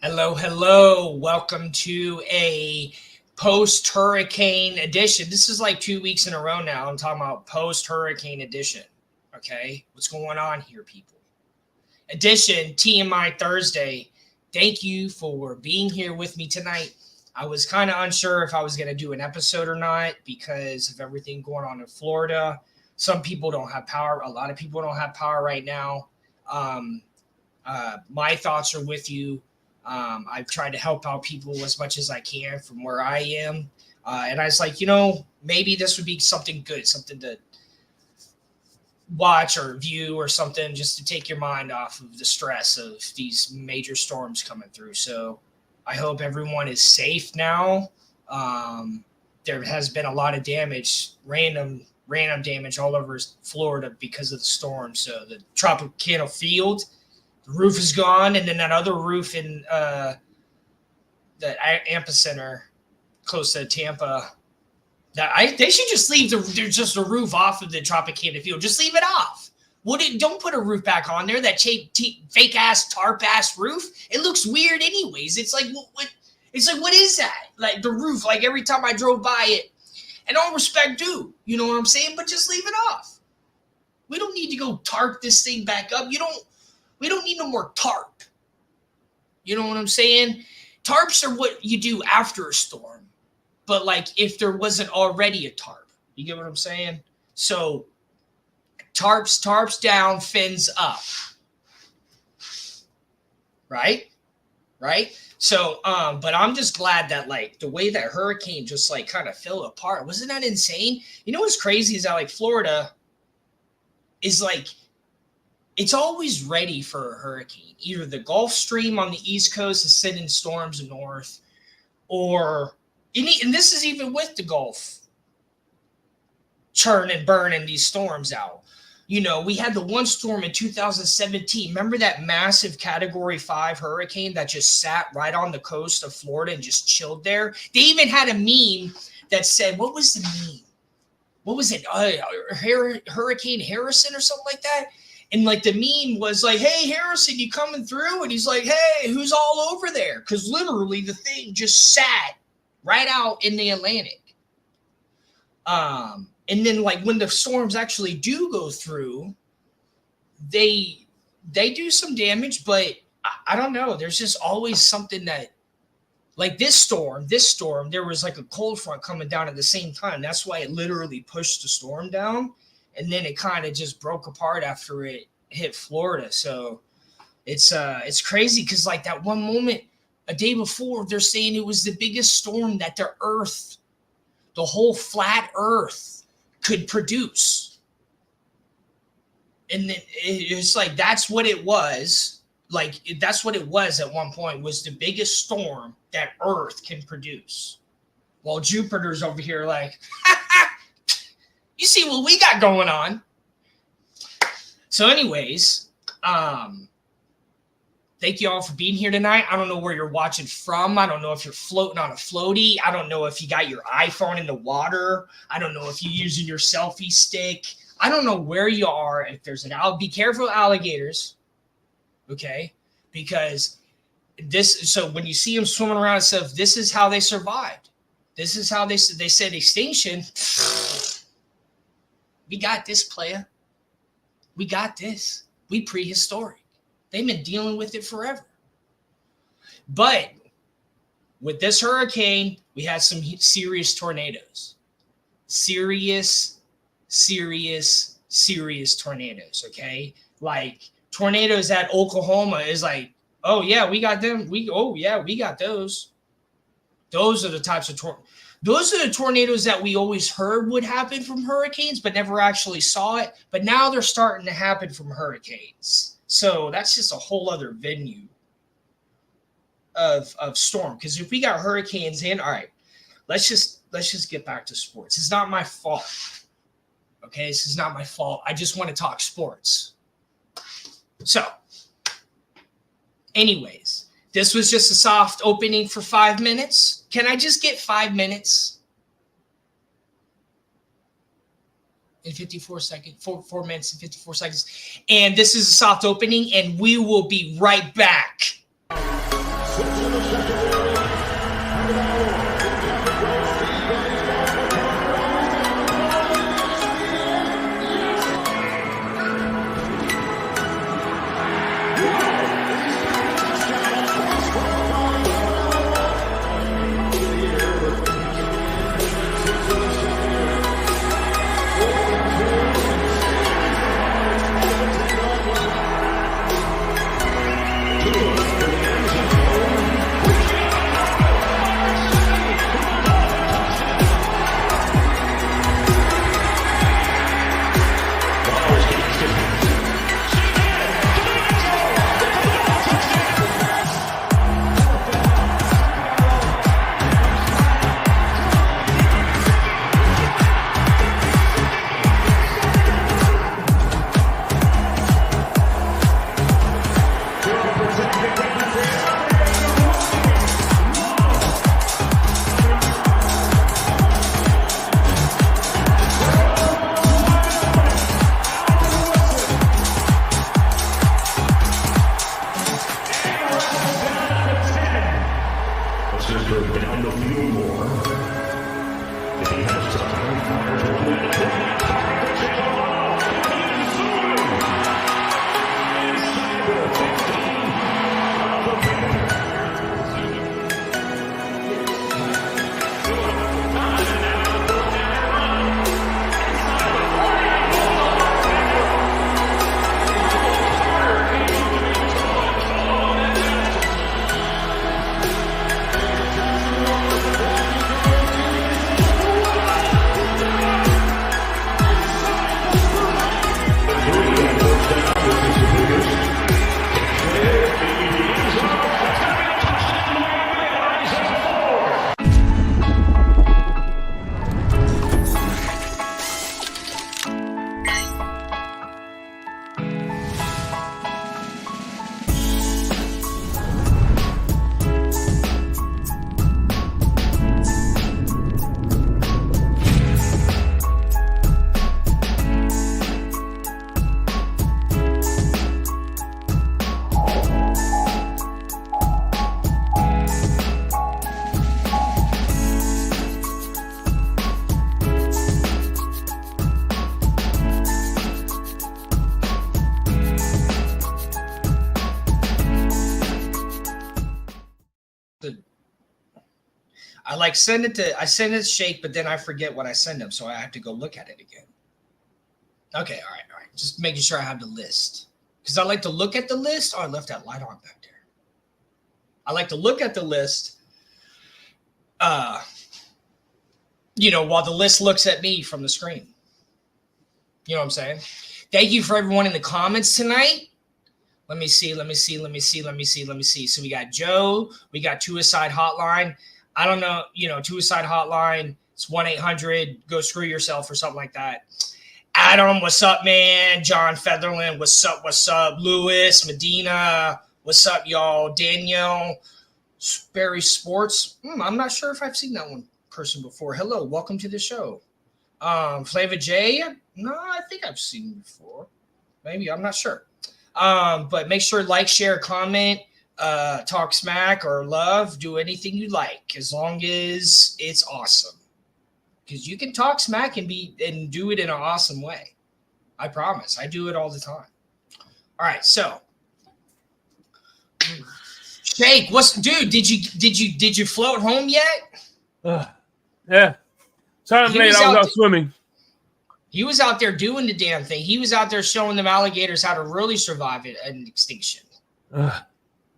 Hello, hello. Welcome to a post-hurricane edition. This is like 2 weeks in a row now. I'm talking about post-hurricane edition. Okay? What's going on here, people? Edition T.M.I Thursday. Thank you for being here with me tonight. I was kind of unsure if I was going to do an episode or not because of everything going on in Florida. Some people don't have power. A lot of people don't have power right now. My thoughts are with you. I've tried to help out people as much as I can from where I am. And I was like, maybe this would be something good, something to watch or view or something just to take your mind off of the stress of these major storms coming through. So I hope everyone is safe now. There has been a lot of damage, random damage all over Florida because of the storm. So the Tropical Field, the roof is gone, and then that other roof in the epicenter close to Tampa. They should just leave the roof off of the Tropicana Field. Just leave it off. Don't put a roof back on there. That fake ass tarp ass roof. It looks weird anyways. It's like what? It's like, what is that? Like the roof. Like every time I drove by it, and all respect due, you know what I'm saying? But just leave it off. We don't need to go tarp this thing back up. We don't need no more tarp. You know what I'm saying? Tarps are what you do after a storm. But like if there wasn't already a tarp. You get what I'm saying? So tarps down, fins up. Right? So, but I'm just glad that like the way that hurricane just like kind of fell apart. Wasn't that insane? You know what's crazy is that like Florida is like, it's always ready for a hurricane. Either the Gulf Stream on the East Coast is sending storms north, or and this is even with the Gulf churn and burning these storms out. We had the one storm in 2017. Remember that massive Category 5 hurricane that just sat right on the coast of Florida and just chilled there? They even had a meme that said, what was the meme? What was it? Hurricane Harrison or something like that? And like the meme was like, hey, Harrison, you coming through? And he's like, hey, who's all over there? Because literally the thing just sat right out in the Atlantic. And then like when the storms actually do go through, they do some damage, but I don't know. There's just always something that, like this storm, there was like a cold front coming down at the same time. That's why it literally pushed the storm down. And then it kind of just broke apart after it hit Florida. So it's crazy because like that one moment a day before, they're saying it was the biggest storm that the whole flat earth could produce. And then it's like, that's what it was. Like, that's what it was at one point, was the biggest storm that earth can produce. While Jupiter's over here like, you see what we got going on. So anyways, thank you all for being here tonight. I don't know where you're watching from. I don't know if you're floating on a floaty. I don't know if you got your iPhone in the water. I don't know if you're using your selfie stick. I don't know where you are. If there's be careful of alligators, okay? Because so when you see them swimming around and stuff, this is how they survived. This is how they said extinction. We got this, playa. We got this. We prehistoric. They've been dealing with it forever. But with this hurricane, we had some serious tornadoes. Serious tornadoes, okay? Like tornadoes at Oklahoma is like, oh yeah, we got them. We got those. Those are the types of those are the tornadoes that we always heard would happen from hurricanes, but never actually saw it. But now they're starting to happen from hurricanes. So that's just a whole other venue of storm. Because if we got hurricanes in, all right, let's just get back to sports. It's not my fault. Okay, this is not my fault. I just want to talk sports. So, anyways, this was just a soft opening for 5 minutes. Can I just get 5 minutes? In 54 seconds, 4 minutes and 54 seconds. And this is a soft opening, and we will be right back. I send it to Shake, but then I forget what I send him, so I have to go look at it again. Okay, all right. Just making sure I have the list. Because I like to look at the list. Oh, I left that light on back there. I like to look at the list, while the list looks at me from the screen. You know what I'm saying? Thank you for everyone in the comments tonight. Let me see. So we got Joe. We got Suicide Hotline. I don't know, Suicide Hotline. It's 1-800-GO-SCREW-YOURSELF or something like that. Adam, what's up, man? John Featherland, what's up? Lewis, Medina, what's up, y'all? Danielle, Sperry Sports. I'm not sure if I've seen that one person before. Hello, welcome to the show. Flava J, no, I think I've seen before. Maybe, I'm not sure. But make sure like, share, comment, talk smack or love, do anything you like, as long as it's awesome. Because you can talk smack and do it in an awesome way. I promise. I do it all the time. All right, so Shake, dude? Did you float home yet? Yeah. Sorry I'm late. I was out swimming. He was out there doing the damn thing. He was out there showing them alligators how to really survive an extinction.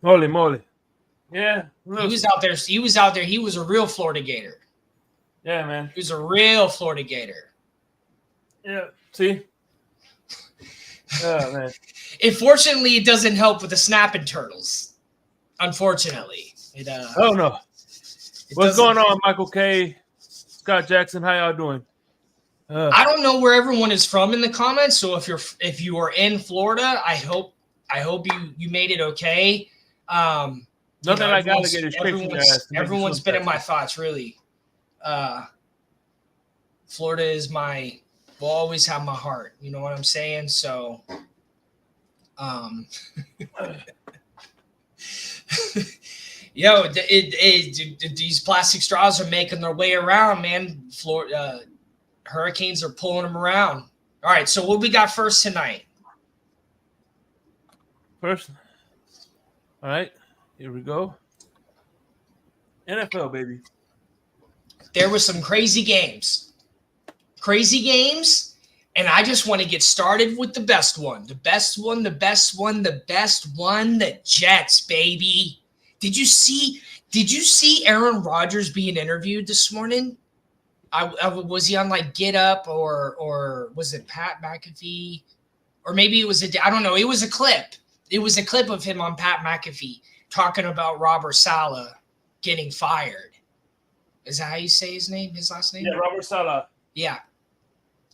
Holy moly. Yeah. He was out there. He was a real Florida Gator. Yeah, man. He was a real Florida Gator. Yeah. See? Oh, man. Unfortunately, it doesn't help with the snapping turtles. Unfortunately. Oh, no. What's going on, Michael K., Scott Jackson? How y'all doing? I don't know where everyone is from in the comments. So if you are in Florida, I hope you made it okay. Nothing like alligators. Everyone's been in my thoughts, really. Florida will always have my heart. You know what I'm saying? So, Yo, these plastic straws are making their way around, man. Hurricanes are pulling them around. All right, so what we got first tonight? First, all right, here we go. NFL, baby. There were some crazy games. Crazy games, and I just want to get started with the best one. The best one, the best one, the best one, the Jets, baby. Did you see Aaron Rodgers being interviewed this morning? Was he on like Get Up or was it Pat McAfee? Or maybe it was I don't know. It was a clip. It was a clip of him on Pat McAfee talking about Robert Saleh getting fired. Is that how you say his name? His last name? Yeah, Robert Saleh. Yeah.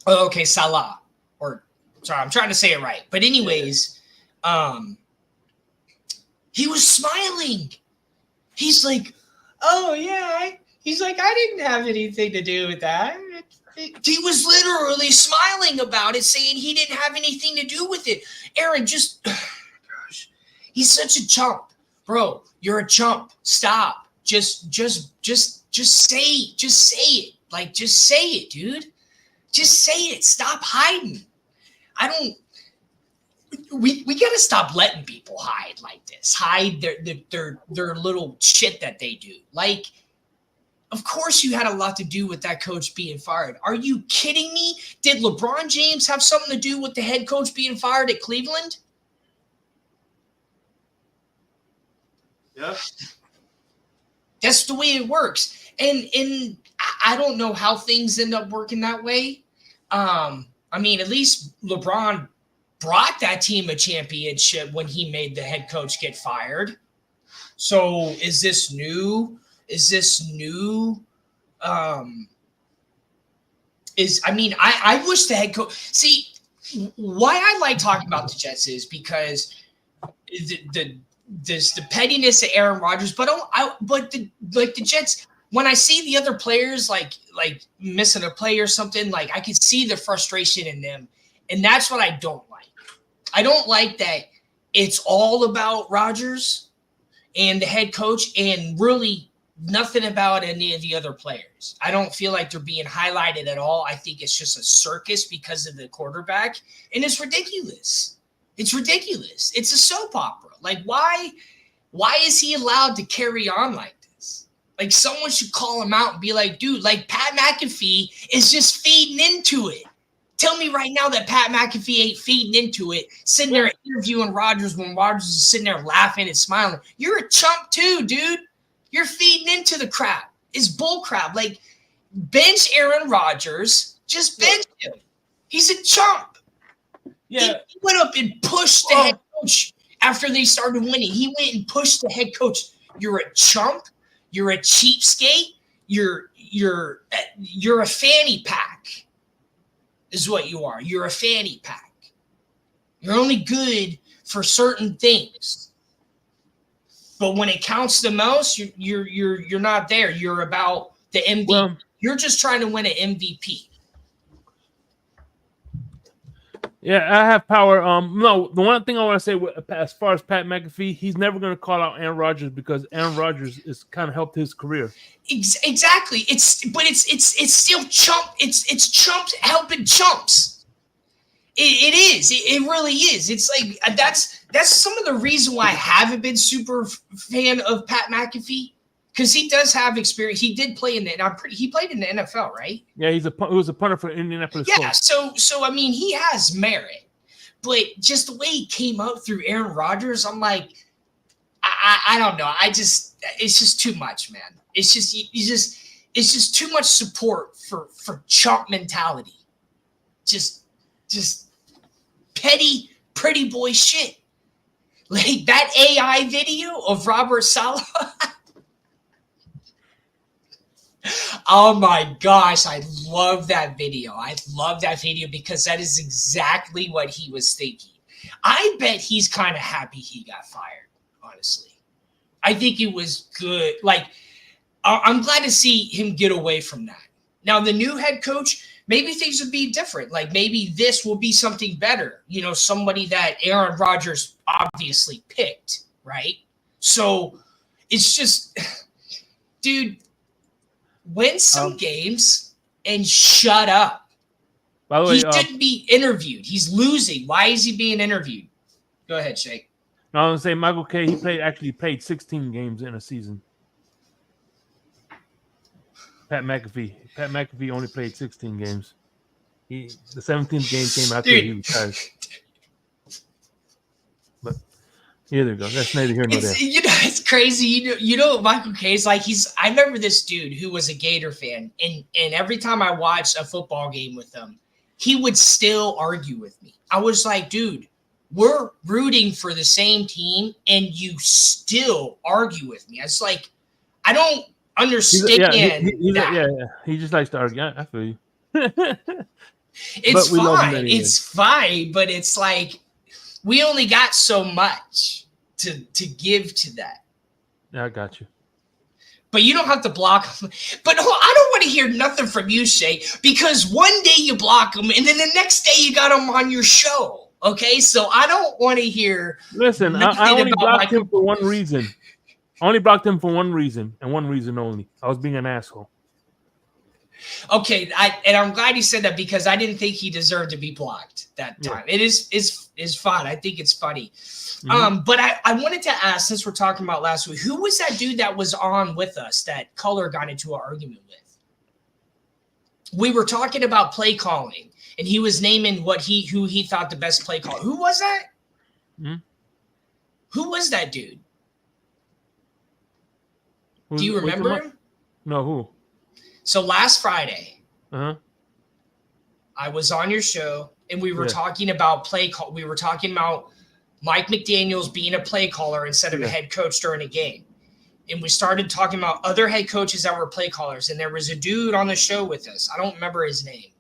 Oh, okay, Salah. Or sorry, I'm trying to say it right. But anyways, he was smiling. He's like, oh yeah. He's like, I didn't have anything to do with that. He was literally smiling about it, saying he didn't have anything to do with it. Aaron, just gosh, he's such a chump, bro. You're a chump. Stop. Just say it. Like, just say it, dude. Just say it. Stop hiding. We gotta stop letting people hide like this. Hide their little shit that they do. Like, of course you had a lot to do with that coach being fired. Are you kidding me? Did LeBron James have something to do with the head coach being fired at Cleveland? Yeah. That's the way it works. And I don't know how things end up working that way. I mean, at least LeBron brought that team a championship when he made the head coach get fired. So is this new? I wish the head coach. See, why I like talking about the Jets is because the pettiness of Aaron Rodgers, but the Jets. When I see the other players like missing a play or something, like I can see the frustration in them, and that's what I don't like. I don't like that it's all about Rodgers and the head coach, and really nothing about any of the other players. I don't feel like they're being highlighted at all. I think it's just a circus because of the quarterback, and it's ridiculous. It's ridiculous. It's a soap opera. Like, why is he allowed to carry on like this? Like, someone should call him out and be like, dude, like Pat McAfee is just feeding into it. Tell me right now that Pat McAfee ain't feeding into it, sitting there interviewing Rodgers when Rodgers is sitting there laughing and smiling. You're a chump too, dude. You're feeding into the crap. It's bull crap. Like, bench Aaron Rodgers. Just bench him. He's a chump. Yeah. He went up and pushed the head coach after they started winning. He went and pushed the head coach. You're a chump. You're a cheapskate. You're a fanny pack is what you are. You're a fanny pack. You're only good for certain things. But when it counts the most, you're not there. You're about the MVP. Well, you're just trying to win an MVP. Yeah, I have power. No, the one thing I want to say as far as Pat McAfee, he's never going to call out Aaron Rodgers because Aaron Rodgers is kind of helped his career. Exactly. It's still chump. It's chumps helping chumps. It is. It really is. It's like that's some of the reason why I haven't been super fan of Pat McAfee, because he does have experience. He did play he played in the NFL, right? Yeah, he was a punter for Indianapolis. Yeah, so I mean, he has merit, but just the way he came up through Aaron Rodgers, I'm like, I don't know. It's just too much, man. It's just too much support for chump mentality. Just petty, pretty boy shit. Like that AI video of Robert Saleh. Oh my gosh, I love that video. I love that video because that is exactly what he was thinking. I bet he's kind of happy he got fired, honestly. I think it was good. Like, I'm glad to see him get away from that. Now, the new head coach, maybe things would be different. Like, maybe this will be something better. You know, somebody that Aaron Rodgers obviously picked, right? So It's just, dude, win some games and shut up. By the way, He shouldn't be interviewed. He's losing. Why is he being interviewed? Go ahead, Shake. No, I was gonna say Michael K. He played 16 games in a season. Pat McAfee only played 16 games. The 17th game came after he retired. But here we go. That's neither here nor there. It's crazy. You know what Michael K is like? I remember this dude who was a Gator fan, and every time I watched a football game with him, he would still argue with me. I was like, dude, we're rooting for the same team, and you still argue with me. It's like, I don't understand. He just likes to argue. I feel you. It's fine. It's fine, but it's like we only got so much to give to that. Yeah, I got you. But you don't have to block him. But I don't want to hear nothing from you, Shay, because one day you block him, and then the next day you got him on your show. Okay, so I don't want to hear. Listen, I only blocked him for one reason. I only blocked him for one reason, and one reason only. I was being an asshole. Okay, I'm glad you said that because I didn't think he deserved to be blocked that time. Yeah. It is fun. I think it's funny. Mm-hmm. But I wanted to ask, since we're talking about last week, who was that dude that was on with us that Color got into an argument with? We were talking about play calling, and he was naming who he thought the best play caller. Who was that? Mm-hmm. Who was that dude? Do you remember him? No, who? So last Friday, I was on your show, and we were talking about play call. We were talking about Mike McDaniels being a play caller instead of a head coach during a game. And we started talking about other head coaches that were play callers. And there was a dude on the show with us. I don't remember his name.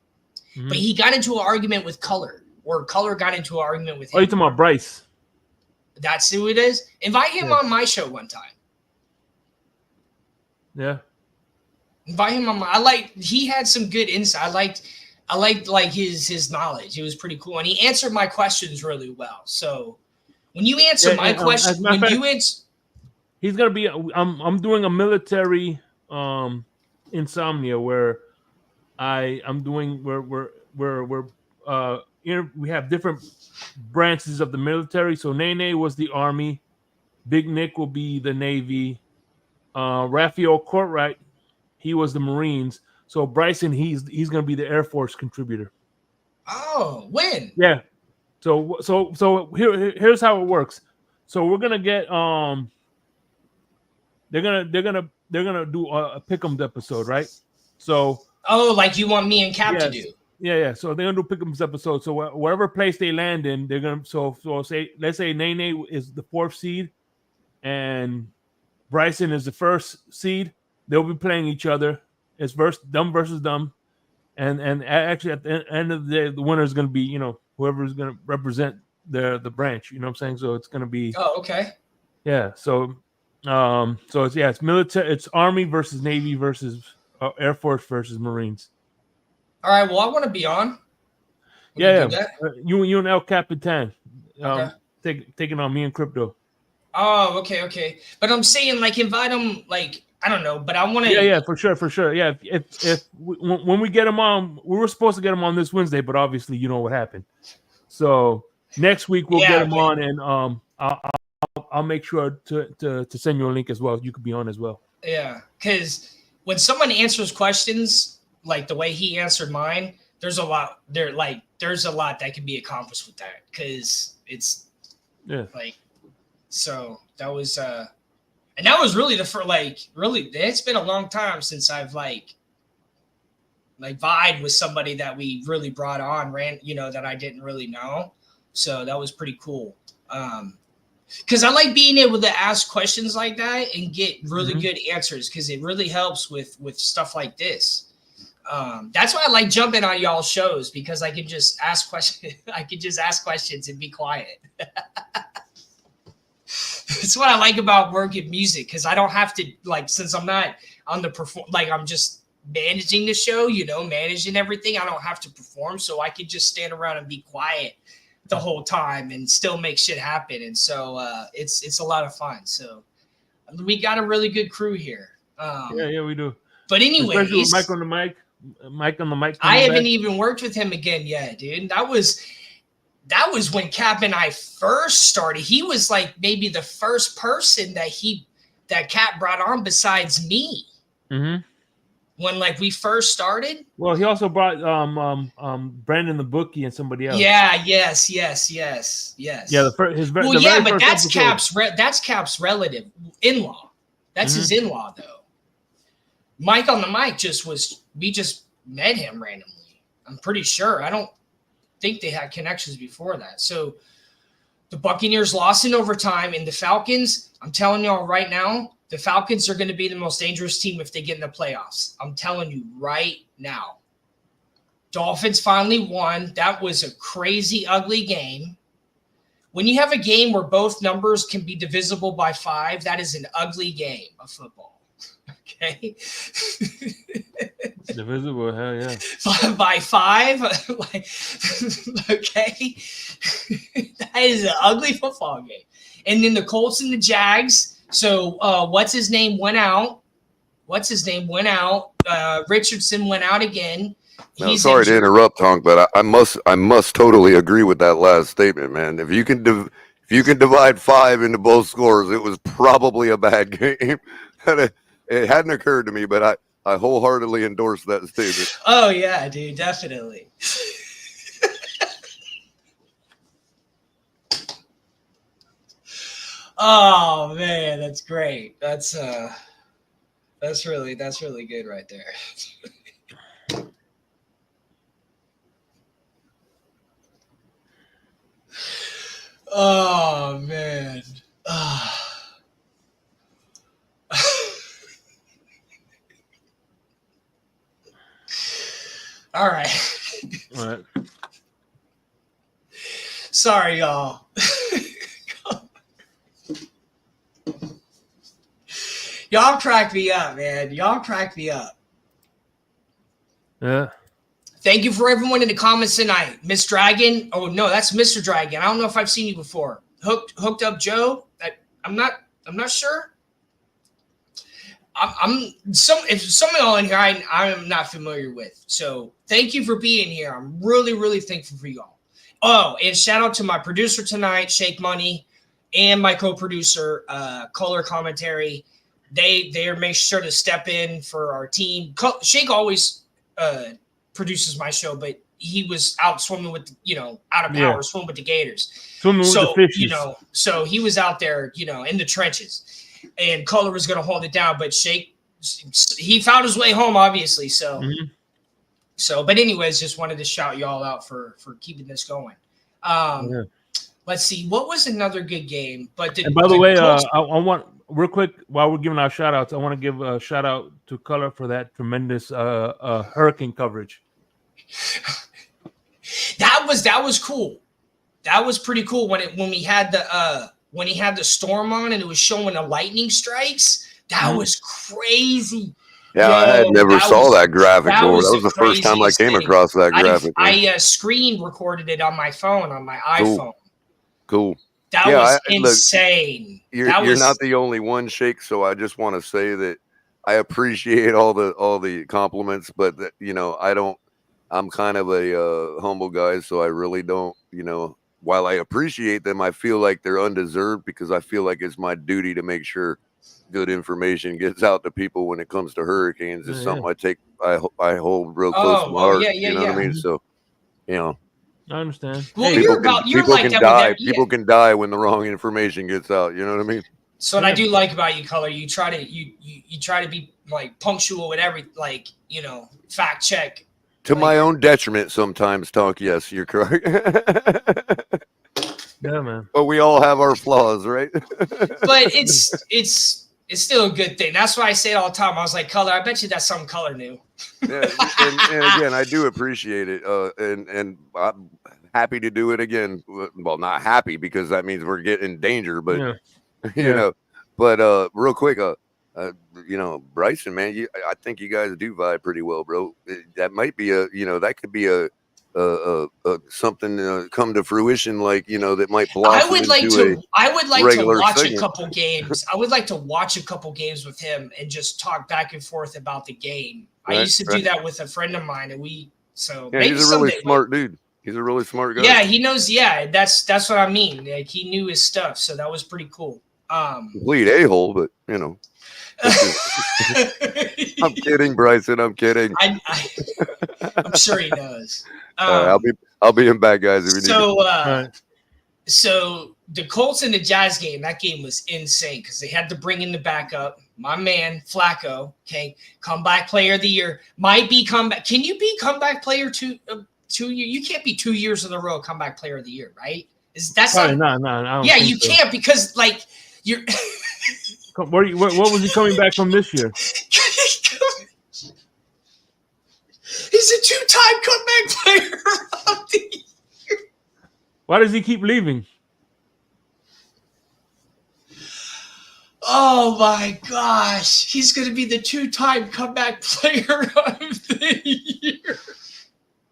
Mm-hmm. But he got into an argument with Color, or Color got into an argument with him. Oh, you're talking about Bryce. That's who it is? Invite him on my show one time. Yeah. Invite him on he had some good insight. I liked like his knowledge. It was pretty cool. And he answered my questions really well. So when you answer my question, he's gonna be I'm doing a military insomnia where I'm doing we have different branches of the military. So Nene was the Army, Big Nick will be the Navy, Raphael Courtright, he was the Marines. So Bryson, he's going to be the Air Force contributor. Oh, when? Yeah. So here's how it works. So we're gonna get they're gonna do a Pick'ems episode, right? So like you want me and Cap to do? Yeah. So they're gonna do Pick'ems episode. So wherever place they land in, they're gonna let's say Nene is the 4th seed, and Bryson is the 1st seed. They'll be playing each other. It's dumb versus dumb, and actually at the end of the day, the winner is going to be whoever is going to represent the branch. You know what I'm saying? So it's going to be. Oh, okay. Yeah. So it's military. It's Army versus Navy versus Air Force versus Marines. All right. Well, I want to be on. Yeah. You and El Capitan, taking on me and Crypto. Oh, okay. But I'm saying invite them I don't know, but I want to. Yeah, for sure. Yeah, when we get him on, we were supposed to get him on this Wednesday, but obviously you know what happened. So next week we'll get him on, and I'll make sure to send you a link as well. You could be on as well. Yeah, because when someone answers questions like the way he answered mine, there's a lot that can be accomplished with that because it's so that was and that was really the first, really, it's been a long time since I've vied with somebody that we really brought on, that I didn't really know. So that was pretty cool. Because I like being able to ask questions like that and get really good answers because it really helps with stuff like this. That's why I like jumping on y'all's shows because I can just ask questions. I can just ask questions and be quiet. That's what I like about working music because I don't have to since I'm not on the I'm just managing the show, managing everything. I don't have to perform, so I can just stand around and be quiet the whole time and still make shit happen. And so it's a lot of fun. So We got a really good crew here. Yeah, we do. But anyways, especially with Mike on the mic. I haven't back. even worked with him again yet, dude. That was when Cap and I first started. He was like maybe the first person that Cap brought on besides me. Mm-hmm. When like we first started. Well, he also brought Brandon the Bookie and somebody else. Yeah, yes. Yeah, but that's Cap's relative in-law. That's his in-law though. Mike on the mic we just met him randomly. I'm pretty sure. I don't think they had connections before that. So the Buccaneers lost in overtime, and the Falcons, I'm telling y'all right now, the Falcons are going to be the most dangerous team if they get in the playoffs. I'm telling you right now. Dolphins finally won. That was a crazy, ugly game. When you have a game where both numbers can be divisible by 5, that is an ugly game of football. Okay? Divisible, hell yeah. By 5? Okay? That is an ugly football game. And then the Colts and the Jags. So what's his name went out. Richardson went out again. No, sorry to interrupt, Honk, but I must totally agree with that last statement, man. If you can divide 5 into both scores, it was probably a bad game. It hadn't occurred to me, but I wholeheartedly endorse that statement. Oh yeah, dude, definitely. Oh man, that's great. That's really good right there. Oh man. All right. Sorry, y'all. Y'all crack me up, man. Y'all crack me up. Yeah. Thank you for everyone in the comments tonight. Miss Dragon. Oh no, that's Mr. Dragon. I don't know if I've seen you before. Hooked up Joe. I'm not sure. If some of y'all in here I am not familiar with. So thank you for being here. I'm really, really thankful for y'all. Oh, and shout out to my producer tonight, Shake Money, and my co-producer, Color Commentary. They make sure to step in for our team. Shake always produces my show, but he was out swimming with, out of power, swimming with the Gators. Swimming with the fishes. So he was out there, in the trenches. And Color was going to hold it down, but Shake, he found his way home, obviously. So, but anyways, just wanted to shout y'all out for keeping this going. Let's see, what was another good game? And by the way, I want real quick while we're giving our shout outs, I want to give a shout out to Color for that tremendous hurricane coverage. That was cool. That was pretty cool when he had the storm on and it was showing the lightning strikes. That was crazy. Yeah, I had never saw that graphic before. That was the first time I came across that graphic. I screen recorded it on my phone, on my iPhone. Cool. That was insane. You're not the only one, Shake. So I just want to say that I appreciate all the compliments, but I'm kind of a humble guy, so I really don't. While I appreciate them, I feel like they're undeserved because I feel like it's my duty to make sure good information gets out to people when it comes to hurricanes. It's something I hold real close to my heart. You know what I mean? So, I understand. Well, people can die when the wrong information gets out. You know what I mean? So what I do like about you, Color, you try to be like punctual with every fact check. To my own detriment sometimes, Talk. Yes, you're correct. Yeah, man. But we all have our flaws, right? But it's still a good thing. That's why I say it all the time. I was like, Color, I bet you that's something Color knew. Yeah, and again, I do appreciate it. And I'm happy to do it again. Well, not happy because that means we're getting in danger, but But real quick, Bryson, man, I think you guys do vibe pretty well, bro. That might be that could be a something come to fruition, like, you know, that might I blossom would like into a to regular watch a segment. couple games. I would like to watch a couple games with him and just talk back and forth about the game. I Right, used to do right. that with a friend of mine, and Yeah, maybe he's a really someday. smart dude. He's a really smart guy. Yeah, he knows. Yeah, that's what I mean. Like, he knew his stuff, so that was pretty cool. Complete a-hole, but you know. I'm kidding, Bryson. I'm kidding. I'm sure he knows. All right, I'll be in back, guys, if you need me. Right. So the Colts and the Jazz game, that game was insane because they had to bring in the backup. My man Flacco, okay, comeback player of the year, might be comeback. Can you be comeback player 2 years? You can't be 2 years in a row comeback player of the year, right? That's Probably not. not. I don't Yeah, think you so. can't because like you're. What was he coming back from this year? He's a 2-time comeback player of the year. Why does he keep leaving? Oh my gosh, he's going to be the 2-time comeback player of the year.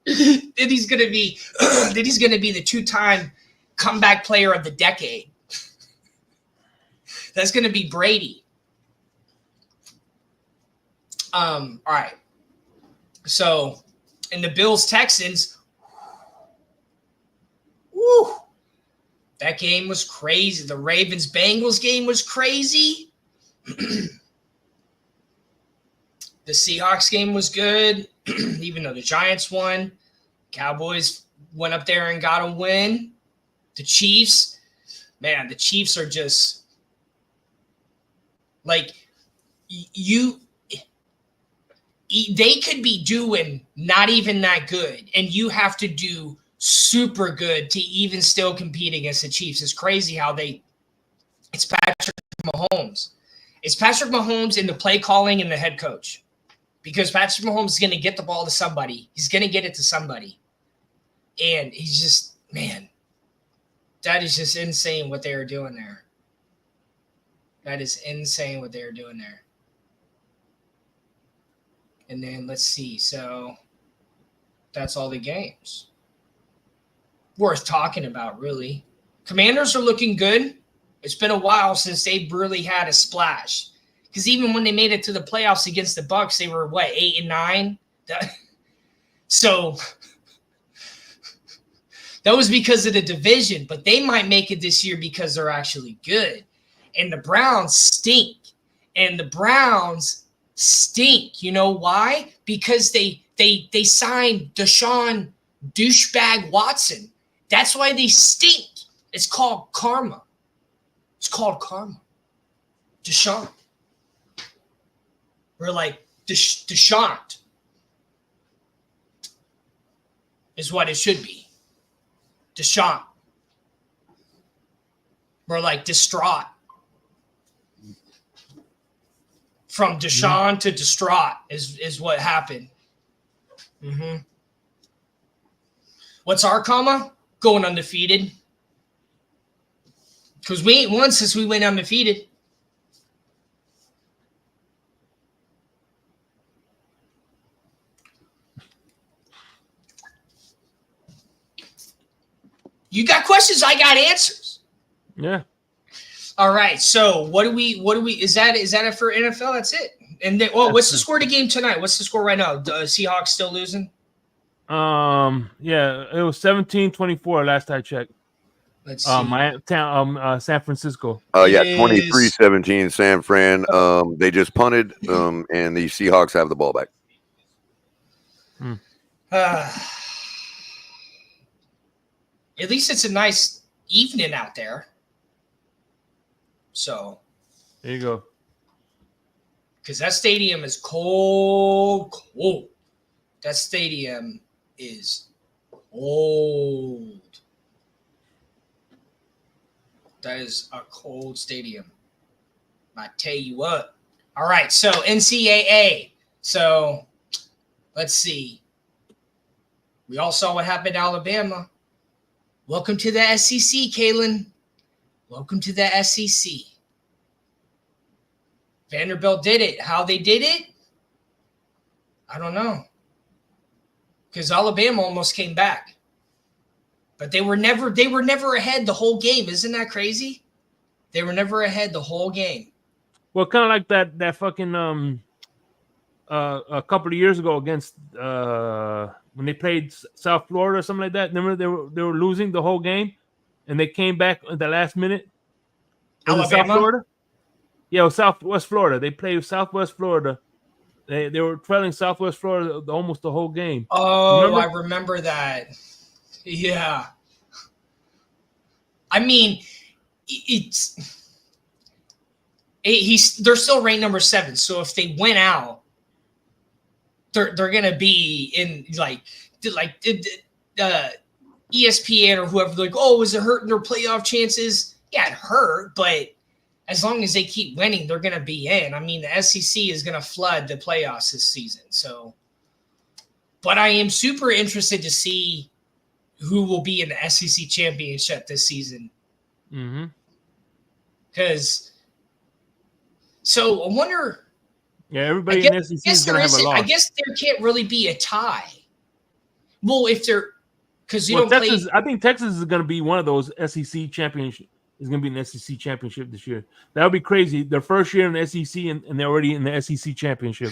Then he's going to be the 2-time comeback player of the decade. That's going to be Brady. All right. So, in the Bills-Texans, woo, that game was crazy. The Ravens-Bengals game was crazy. The Seahawks game was good, even though the Giants won. Cowboys went up there and got a win. The Chiefs, man, the Chiefs are just like they could be doing not even that good, and you have to do super good to even still compete against the Chiefs. It's crazy how it's Patrick Mahomes. It's Patrick Mahomes in the play calling and the head coach. Because Patrick Mahomes is going to get the ball to somebody. He's going to get it to somebody. And he's just, man, that is just insane what they are doing there. That is insane what they are doing there. And then let's see. So that's all the games. Worth talking about, really. Commanders are looking good. It's been a while since they've really had a splash. Because even when they made it to the playoffs against the Bucs, they were, 8-9? So that was because of the division. But they might make it this year because they're actually good. And the Browns stink. And the Browns stink. You know why? Because they signed Deshaun douchebag Watson. That's why they stink. It's called karma. It's called karma. Deshaun. We're like Deshaun is what it should be. Deshaun. We're like distraught. From Deshaun to distraught is what happened. Mm-hmm. What's our karma? Going undefeated. Because we ain't won since we went undefeated. You got questions, I got answers. Yeah. All right. So what do we is that it for NFL? That's it. And then what's the score of the game tonight? What's the score right now? Seahawks still losing? Yeah, it was 17-24 last I checked. Let's see. San Francisco. Yeah, 23-17 San Fran. They just punted, and the Seahawks have the ball back. At least it's a nice evening out there. So there you go. Because that stadium is cold. That stadium is cold. That is a cold stadium. I tell you what. All right, so NCAA. So let's see. We all saw what happened in Alabama. Welcome to the SEC, Kalen. Welcome to the SEC. Vanderbilt did it. How they did it? I don't know. because Alabama almost came back, but they were never ahead the whole game. Isn't that crazy? They were never ahead the whole game. Well, kind of like that fucking a couple of years ago against when they played South Florida or something like that. Remember they were losing the whole game, and they came back at the last minute. Was it South Alabama? Florida? Yeah, it was Southwest Florida. They played Southwest Florida. They were trailing Southwest Florida almost the whole game. Oh, Remember? I remember that. Yeah. I mean, they're still ranked number 7. So if they win out, they're gonna be in like ESPN or whoever. Like, oh, is it hurting their playoff chances? Yeah, it hurt, but as long as they keep winning, they're gonna be in. I mean, the SEC is gonna flood the playoffs this season. So, but I am super interested to see who will be in the SEC championship this season. Mm-hmm. Because, so I wonder. Yeah, everybody in the SEC is going to have a loss. I guess there can't really be a tie. Well, if they're because you well, don't Texas, play. I think Texas is going to be one of those SEC championship. Is going to be an SEC championship this year. That would be crazy. Their first year in the SEC and they're already in the SEC championship.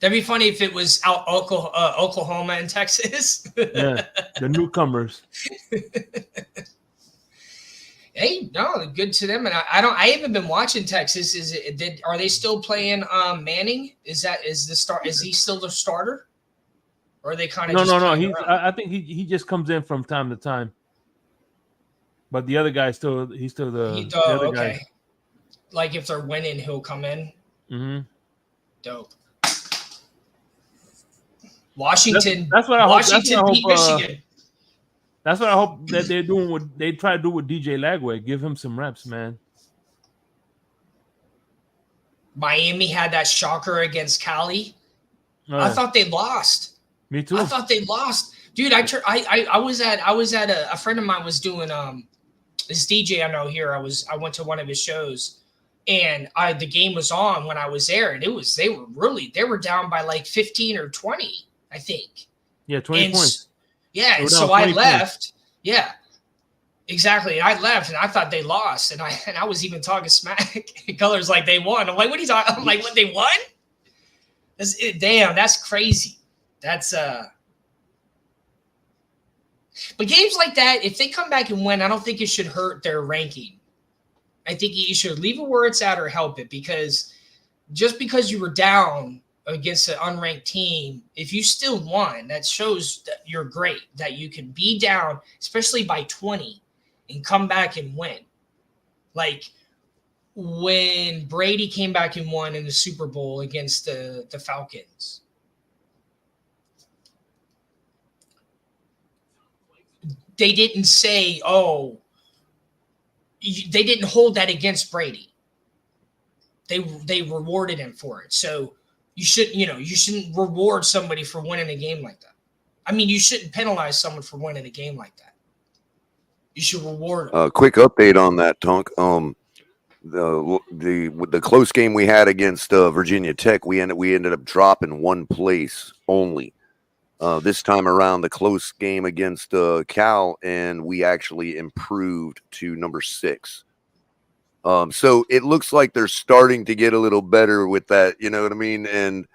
That'd be funny if it was out Oklahoma and Texas. Yeah, the newcomers. Hey, no, good to them. And I haven't been watching Texas. Are they still playing Manning? Is he still the starter? Or are they kind of No. I think he just comes in from time to time. But the other guy he's still the other okay. guy. Like if they're winning, he'll come in. Mm-hmm. Dope. Washington. That's what I hope. Washington beat Michigan. That's what I hope that they're doing. What they try to do with DJ Lagway, give him some reps, man. Miami had that shocker against Cali. Oh, I thought they lost. Me too. I thought they lost, dude. I was at a friend of mine was doing this DJ I know here. I went to one of his shows, and the game was on when I was there, and they were down by like 15 or 20, I think. Yeah, 20 points. Yeah, and so I left. Yeah, exactly. I left, and I thought they lost, and I was even talking smack. Colors like they won. I'm like, what are you talking? I'm like, what, they won? Damn, that's crazy. That's But games like that, if they come back and win, I don't think it should hurt their ranking. I think you should leave it where it's at or help it, because just because you were down against an unranked team, if you still won, that shows that you're great, that you can be down, especially by 20, and come back and win. Like when Brady came back and won in the Super Bowl against the Falcons. They didn't say, they didn't hold that against Brady. They rewarded him for it. So you shouldn't reward somebody for winning a game like that. I mean, you shouldn't penalize someone for winning a game like that. You should reward them. Quick update on that, Tunk. The close game we had against Virginia Tech, we ended up dropping one place only. This time around, the close game against Cal, and we actually improved to number 6. So it looks like they're starting to get a little better with that, you know what I mean? And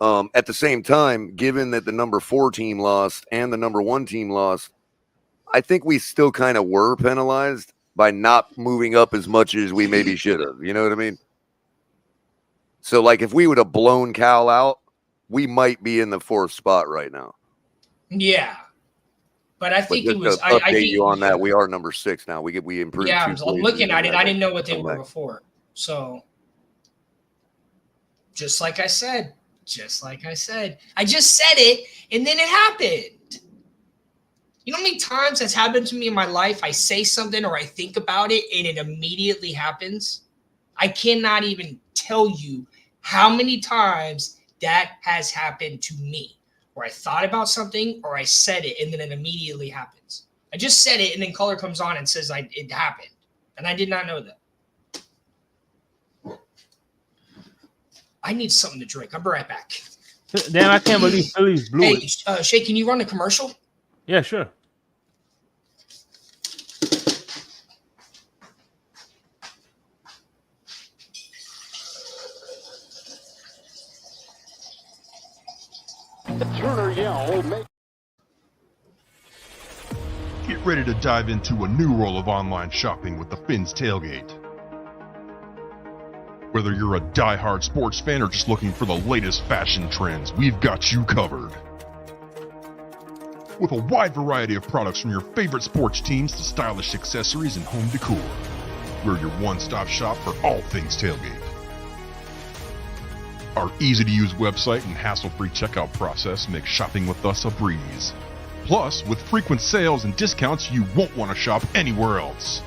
at the same time, given that the number 4 team lost and the number 1 team lost, I think we still kind of were penalized by not moving up as much as we maybe should have. You know what I mean? So, like, if we would have blown Cal out, we might be in the 4th spot right now. Yeah. But I think it was. I think you on that. We are number 6 now. We improved. Yeah, I'm looking at it. I didn't know what they were before. So, just like I said, I just said it, and then it happened. You know how many times that's happened to me in my life? I say something or I think about it, and it immediately happens. I cannot even tell you how many times that has happened to me. Where I thought about something or I said it and then it immediately happens. I just said it and then color comes on and says it happened. And I did not know that. I need something to drink. I'll be right back. Damn, I can't believe Phillies blew Hey, it. Shay, can you run a commercial? Yeah, sure. Turner Yell. Get ready to dive into a new world of online shopping with the Fins Tailgate. Whether you're a die-hard sports fan or just looking for the latest fashion trends, we've got you covered. With a wide variety of products from your favorite sports teams to stylish accessories and home decor, we're your one-stop shop for all things tailgate. Our easy-to-use website and hassle-free checkout process make shopping with us a breeze. Plus, with frequent sales and discounts, you won't want to shop anywhere else.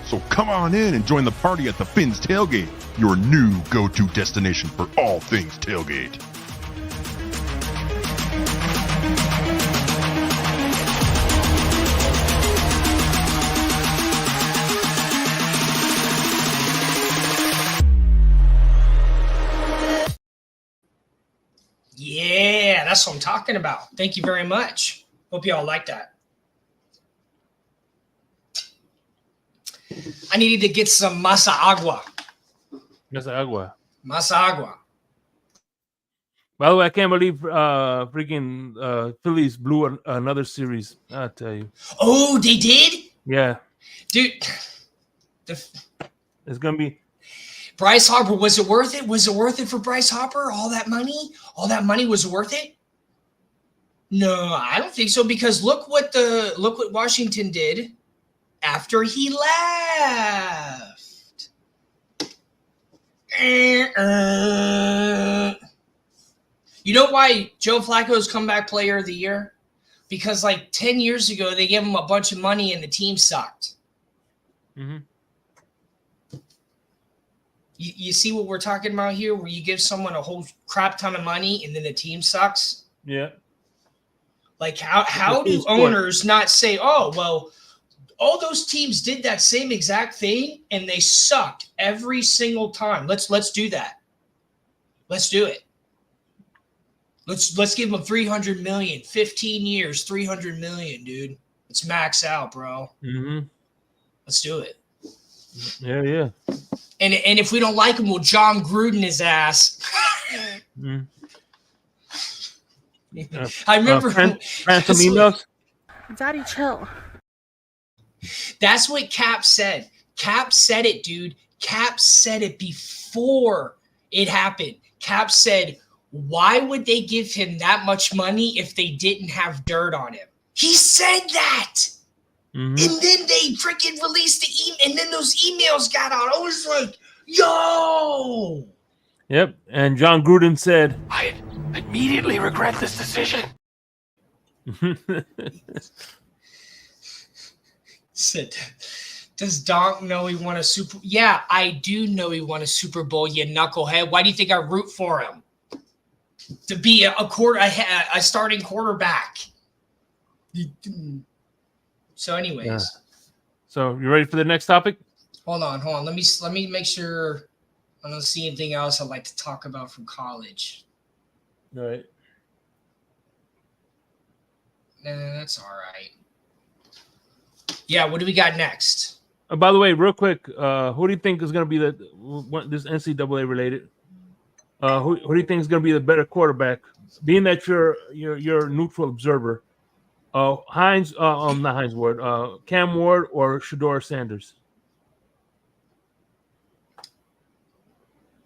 So come on in and join the party at the Fins Tailgate, your new go-to destination for all things tailgate. Yeah, that's what I'm talking about. Thank you very much. Hope you all like that. I needed to get some masa agua. That's agua. Masa agua. By the way, I can't believe freaking Phillies blew another series. I'll tell you. Oh, they did? Yeah, Dude. it's gonna be. Bryce Harper, was it worth it? Was it worth it for Bryce Harper? All that money? All that money was worth it? No, I don't think so, because look what Washington did after he left. You know why Joe Flacco's comeback player of the year? Because like 10 years ago, they gave him a bunch of money and the team sucked. Mm-hmm. You see what we're talking about here, where you give someone a whole crap ton of money and then the team sucks? Yeah. Like how do owners not say, oh, well, all those teams did that same exact thing and they sucked every single time. Let's do that. Let's do it. Let's give them 300 million, 15 years, 300 million, dude. Let's max out, bro. Mm-hmm. Let's do it. Yeah. And if we don't like him, we'll John Gruden his ass. Mm. I remember some emails. Daddy, chill. That's what Cap said. Cap said it, dude. Cap said it before it happened. Cap said, why would they give him that much money if they didn't have dirt on him? He said that. Mm-hmm. And then they freaking released the email, and then those emails got out. I was like, yo. Yep. And John Gruden said, I immediately regret this decision. Said, does Donk know he won a Super Bowl? Yeah, I do know he won a Super Bowl, you knucklehead. Why do you think I root for him? To be a starting quarterback. So anyways. Yeah. So you ready for the next topic? Hold on. Let me make sure I don't see anything else I'd like to talk about from college. All right. Nah, that's all right. Yeah, what do we got next? By the way, real quick, who do you think is going to be this NCAA related? Who do you think is going to be the better quarterback? Being that you're a neutral observer, not Hines Ward, Cam Ward or Shedeur Sanders?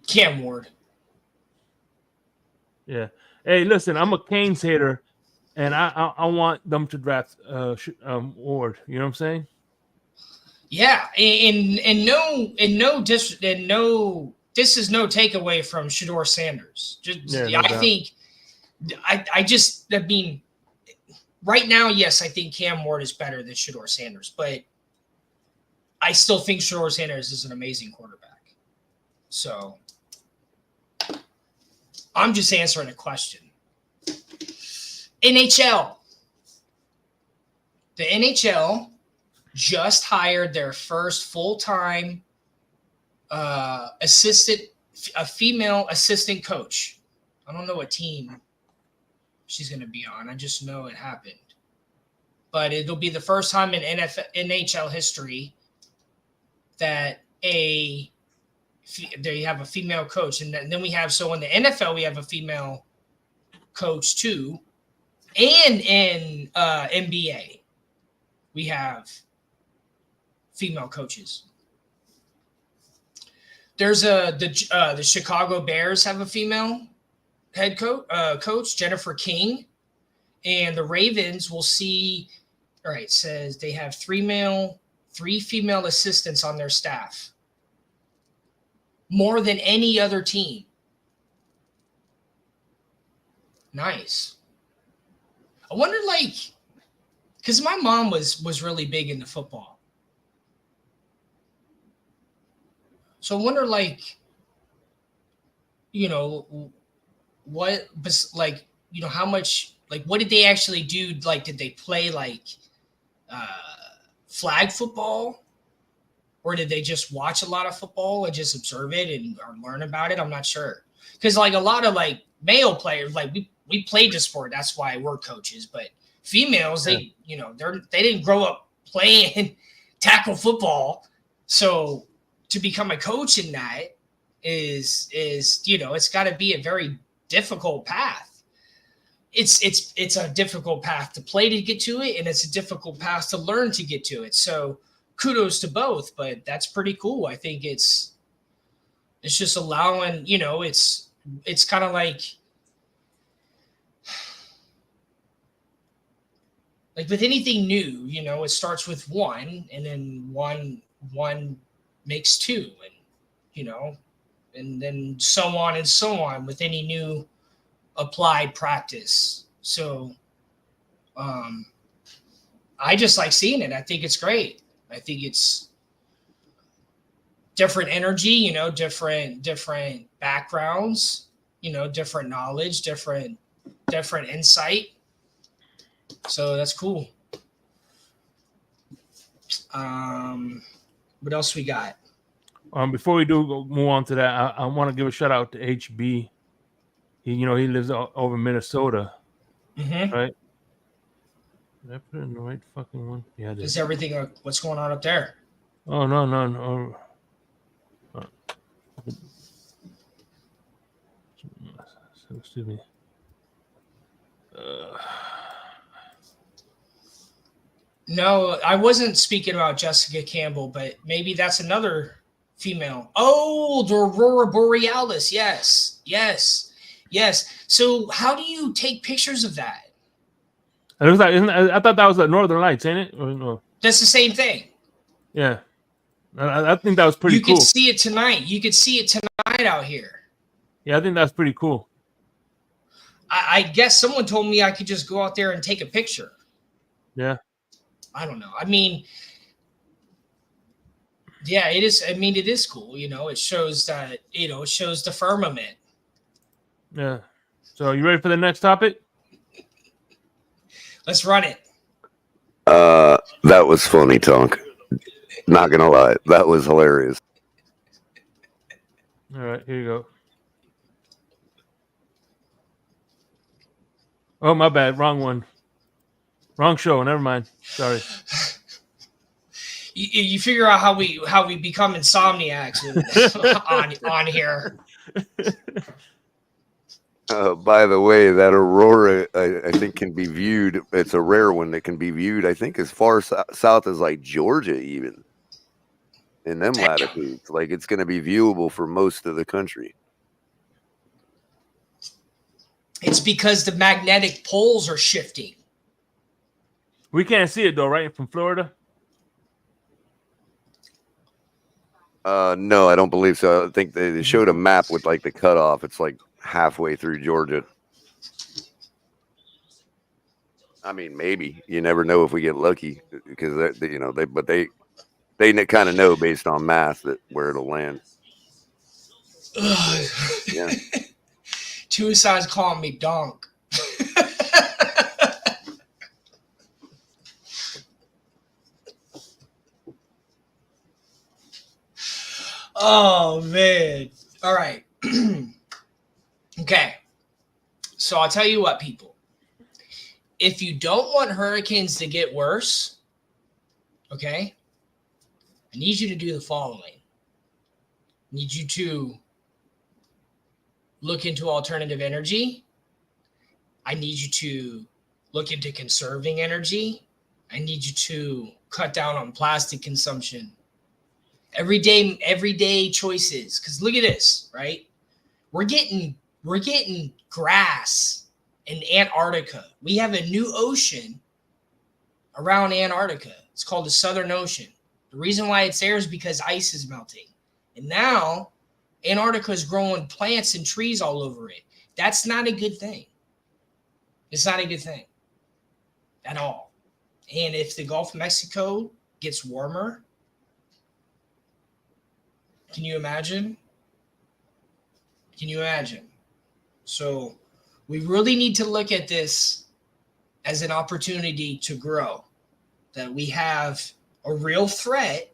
Cam Ward. Yeah. Hey, listen, I'm a Canes hater, and I want them to draft Ward. You know what I'm saying? Yeah, this is no takeaway from Shedeur Sanders. I mean, right now, yes, I think Cam Ward is better than Shedeur Sanders, but I still think Shedeur Sanders is an amazing quarterback. So I'm just answering a question. NHL. The NHL just hired their first full-time female assistant coach. I don't know what team she's going to be on. I just know it happened. But it'll be the first time in NHL history that they have a female coach. And then we have, so in the NFL, we have a female coach too. And in NBA, we have female coaches. There's the Chicago Bears have a female head coach, Jennifer King, and the Ravens will see. All right, says they have three female assistants on their staff, more than any other team. Nice. I wonder, like, because my mom was really big into football. So I wonder, like, you know, what, like, you know, how much, like, what did they actually do? Like, did they play, like, flag football? Or did they just watch a lot of football and just observe it and or learn about it? I'm not sure. Because, like, a lot of, like, male players, like, we played the sport. That's why we're coaches. But females, they, you know, they didn't grow up playing tackle football. So to become a coach in that is you know, it's got to be a very difficult path. It's a difficult path to play to get to it, and it's a difficult path to learn to get to it. So kudos to both, but that's pretty cool. I think it's just allowing, you know, it's kind of like with anything new, you know, it starts with one, and then one makes two, and, you know, and then so on with any new applied practice. So I just like seeing it. I think it's great. I think it's different energy, you know, different backgrounds, you know, different knowledge, different insight. So that's cool. What else we got? Before we do move on to that, I want to give a shout out to HB. He lives over Minnesota, right? Did I put it in the right fucking one? Yeah, I did. Is everything? What's going on up there? Oh no. Excuse me. No, I wasn't speaking about Jessica Campbell, but maybe that's another female. Oh, the Aurora Borealis. Yes. So how do you take pictures of that? It looks like, I thought that was the Northern Lights, ain't it? Or no? That's the same thing. Yeah. I think that was pretty cool. You could see it tonight. You could see it tonight out here. Yeah, I think that's pretty cool. I guess someone told me I could just go out there and take a picture. Yeah. I don't know. I mean, yeah, it is. I mean, it is cool. You know, it shows that, you know, it shows the firmament. Yeah. So you ready for the next topic? Let's run it. That was funny, Tonk. Not gonna lie, that was hilarious. All right, here you go. Oh, my bad. Wrong one. Wrong show. Never mind. Sorry. You figure out how we become insomniacs on here. By the way, that aurora, I think, can be viewed. It's a rare one that can be viewed, I think, as far south as like Georgia, even in them latitudes. Like, it's going to be viewable for most of the country. It's because the magnetic poles are shifting. We can't see it though, right? From Florida. No, I don't believe so. I think they showed a map with like the cutoff. It's like halfway through Georgia. I mean, maybe. You never know if we get lucky, because they kind of know based on math that where it'll land. Yeah. Two sides calling me donk. Oh man. All right. Okay. So I'll tell you what, people. If you don't want hurricanes to get worse, okay, I need you to do the following. I need you to look into alternative energy. I need you to look into conserving energy. I need you to cut down on plastic consumption. Everyday choices. Because look at this, right? We're getting grass in Antarctica. We have a new ocean around Antarctica. It's called the Southern Ocean. The reason why it's there is because ice is melting. And now Antarctica is growing plants and trees all over it. That's not a good thing. It's not a good thing at all. And if the Gulf of Mexico gets warmer, can you imagine? Can you imagine? So we really need to look at this as an opportunity to grow, that we have a real threat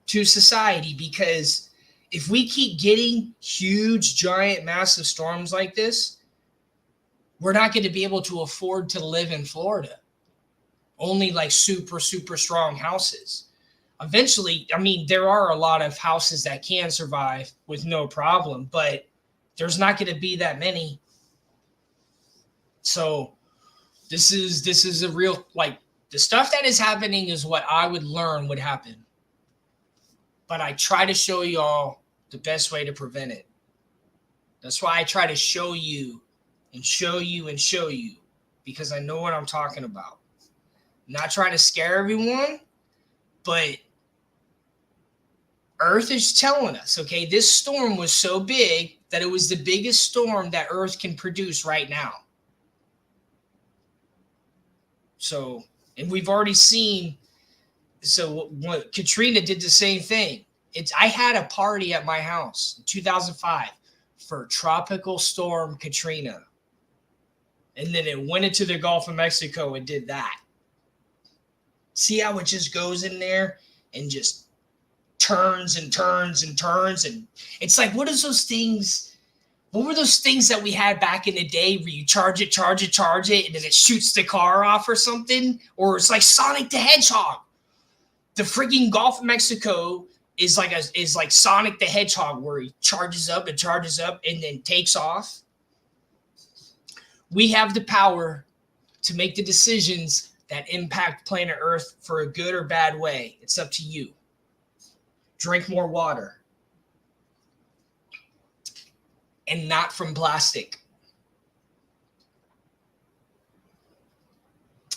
to society, because if we keep getting huge, giant, massive storms like this, we're not going to be able to afford to live in Florida. Only like super, super strong houses. Eventually, I mean, there are a lot of houses that can survive with no problem, but there's not going to be that many. So this is a real, like, the stuff that is happening is what I would learn would happen. But I try to show y'all the best way to prevent it. That's why I try to show you and show you and show you, because I know what I'm talking about. I'm not trying to scare everyone, but Earth is telling us, okay, this storm was so big that it was the biggest storm that Earth can produce right now. So, and we've already seen, so what Katrina did the same thing. I had a party at my house in 2005 for Tropical Storm Katrina. And then it went into the Gulf of Mexico and did that. See how it just goes in there and just turns and turns and turns. And it's like, what were those things that we had back in the day where you charge it, and then it shoots the car off or something? Or it's like Sonic the Hedgehog. The freaking Gulf of Mexico is like Sonic the Hedgehog, where he charges up and then takes off. We have the power to make the decisions that impact planet Earth for a good or bad way. It's up to you. Drink more water. And not from plastic.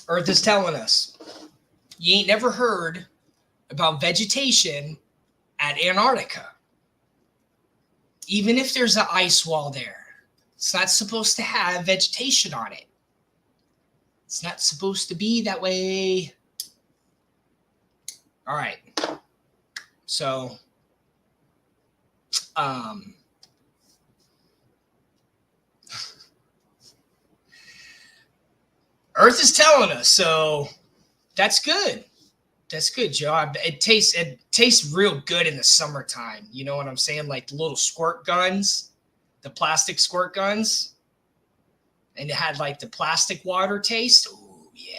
Earth is telling us. You ain't never heard about vegetation at Antarctica. Even if there's an ice wall there, it's not supposed to have vegetation on it. It's not supposed to be that way. All right. So, Earth is telling us, so that's good. That's good, Joe. It tastes real good in the summertime. You know what I'm saying? Like the little squirt guns, the plastic squirt guns, and it had like the plastic water taste. Oh yeah.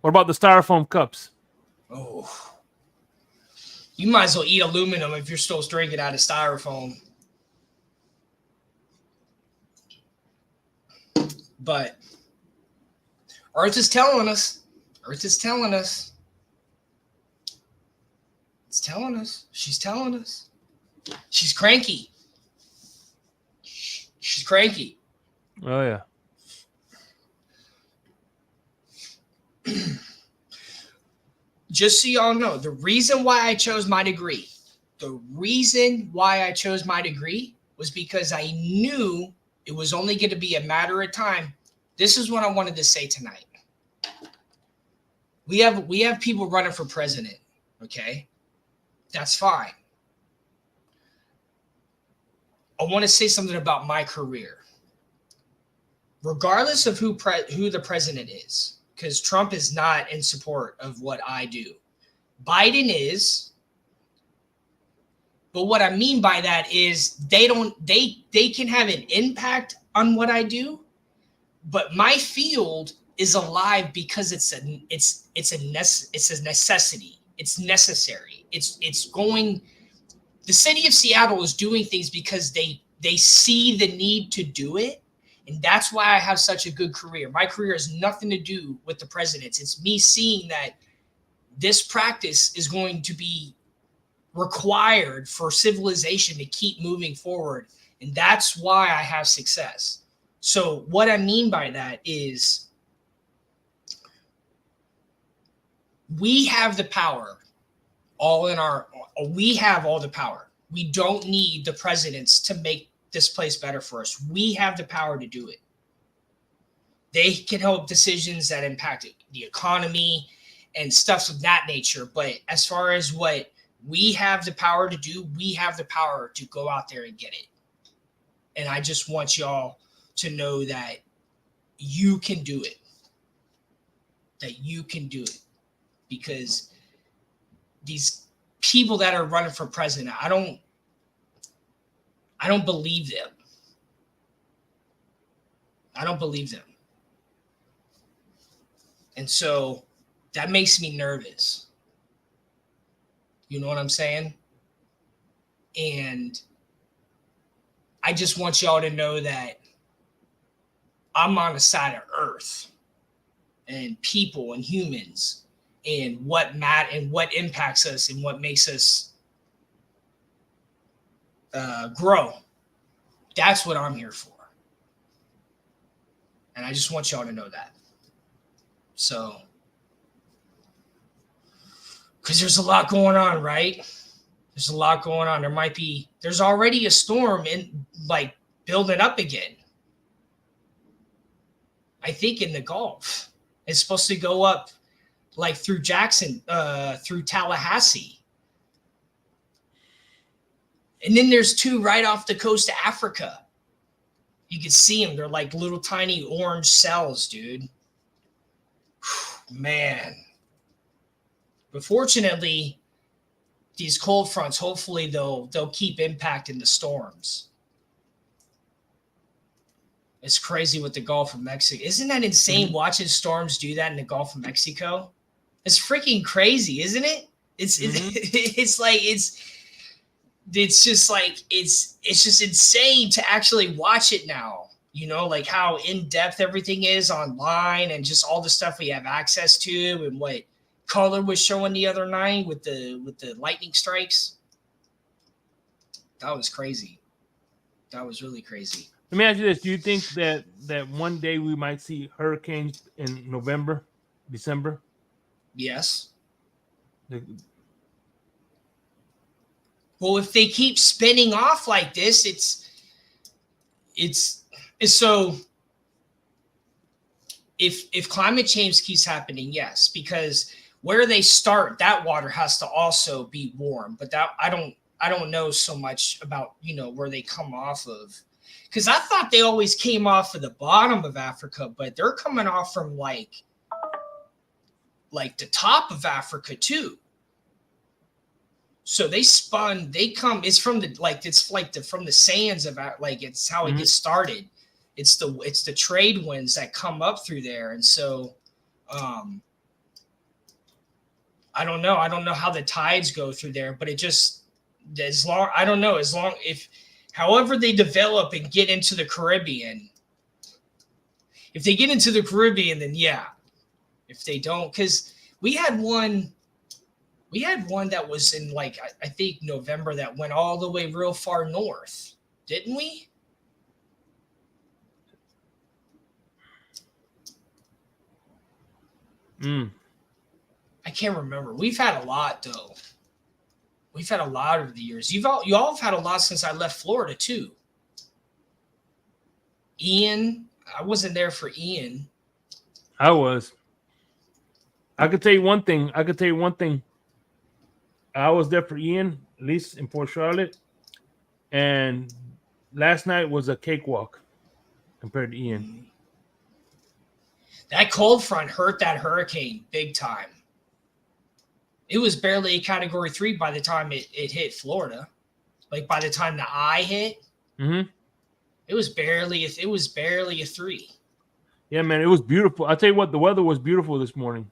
What about the styrofoam cups? Oh, you might as well eat aluminum if you're still drinking out of styrofoam. But Earth is telling us. Earth is telling us. It's telling us. She's telling us. She's cranky. She's cranky. Oh, yeah. Just so y'all know, the reason why I chose my degree was because I knew it was only going to be a matter of time. This is what I wanted to say tonight. We have people running for president, okay? That's fine. I want to say something about my career. Regardless of who the president is, because Trump is not in support of what I do. Biden is. But what I mean by that is they can have an impact on what I do, but my field is alive because it's a necessity. It's necessary. The city of Seattle is doing things because they see the need to do it. And that's why I have such a good career. My career has nothing to do with the presidents. It's me seeing that this practice is going to be required for civilization to keep moving forward. And that's why I have success. So what I mean by that is we have the power we have all the power. We don't need the presidents to make this place better for us. We have the power to do it. They can help decisions that impact the economy and stuff of that nature. But as far as what we have the power to do, we have the power to go out there and get it. And I just want y'all to know that you can do it. That you can do it. Because these people that are running for president, I don't believe them. I don't believe them. And so that makes me nervous. You know what I'm saying? And I just want y'all to know that I'm on the side of Earth and people and humans and what impacts us and what makes us grow. That's what I'm here for. And I just want y'all to know that. So, because there's a lot going on, right? There's a lot going on. There's already a storm building up again. I think in the Gulf. It's supposed to go up through Jackson, through Tallahassee. And then there's two right off the coast of Africa. You can see them. They're like little tiny orange cells, dude. Man. But fortunately, these cold fronts, hopefully they'll keep impacting the storms. It's crazy with the Gulf of Mexico. Isn't that insane watching storms do that in the Gulf of Mexico? It's freaking crazy, isn't it? It's just insane to actually watch it now. You know, like how in-depth everything is online and just all the stuff we have access to, and what Color was showing the other night with the lightning strikes. That was crazy. That was really crazy. Let me ask you this: do you think that one day we might see hurricanes in November, December? Yes. Well, if they keep spinning off like this, it's so. If climate change keeps happening, yes, because where they start, that water has to also be warm. But that I don't know so much about, where they come off of, because I thought they always came off of the bottom of Africa, but they're coming off from like the top of Africa too. So it's from the sands of it's how it gets started. It's the trade winds that come up through there. And so I don't know how the tides go through there, but however they develop and get into the Caribbean. If they get into the Caribbean, then yeah. If they don't, because we had one that was in I think November that went all the way real far north, didn't we? I can't remember. We've had a lot though. We've had a lot over the years. You all have had a lot since I left Florida too. Ian, I wasn't there for Ian. I was. I could tell you one thing. I was there for Ian, at least in Port Charlotte, and last night was a cakewalk compared to Ian. That cold front hurt that hurricane big time. It was barely a Category 3 by the time it hit Florida. Like by the time the eye hit, Mm-hmm. it was barely a 3. Yeah, man, it was beautiful. I'll tell you what, the weather was beautiful this morning.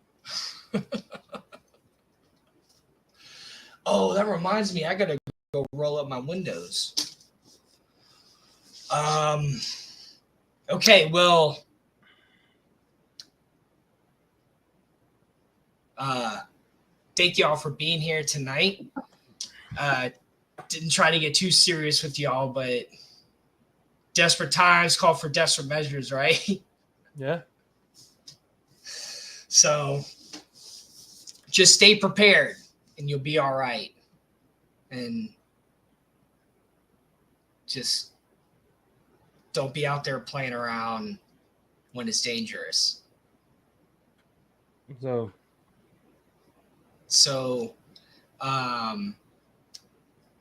Oh, that reminds me, I gotta go roll up my windows. Okay, well, thank y'all for being here tonight. Didn't try to get too serious with y'all, but desperate times call for desperate measures, right? Yeah. So just stay prepared and you'll be all right. And just don't be out there playing around when it's dangerous. So,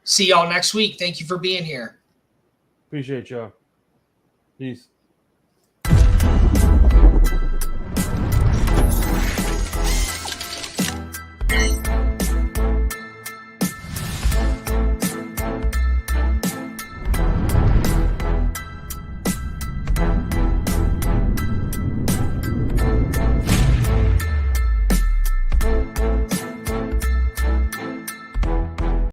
see y'all next week. Thank you for being here. appreciate y'all. Peace.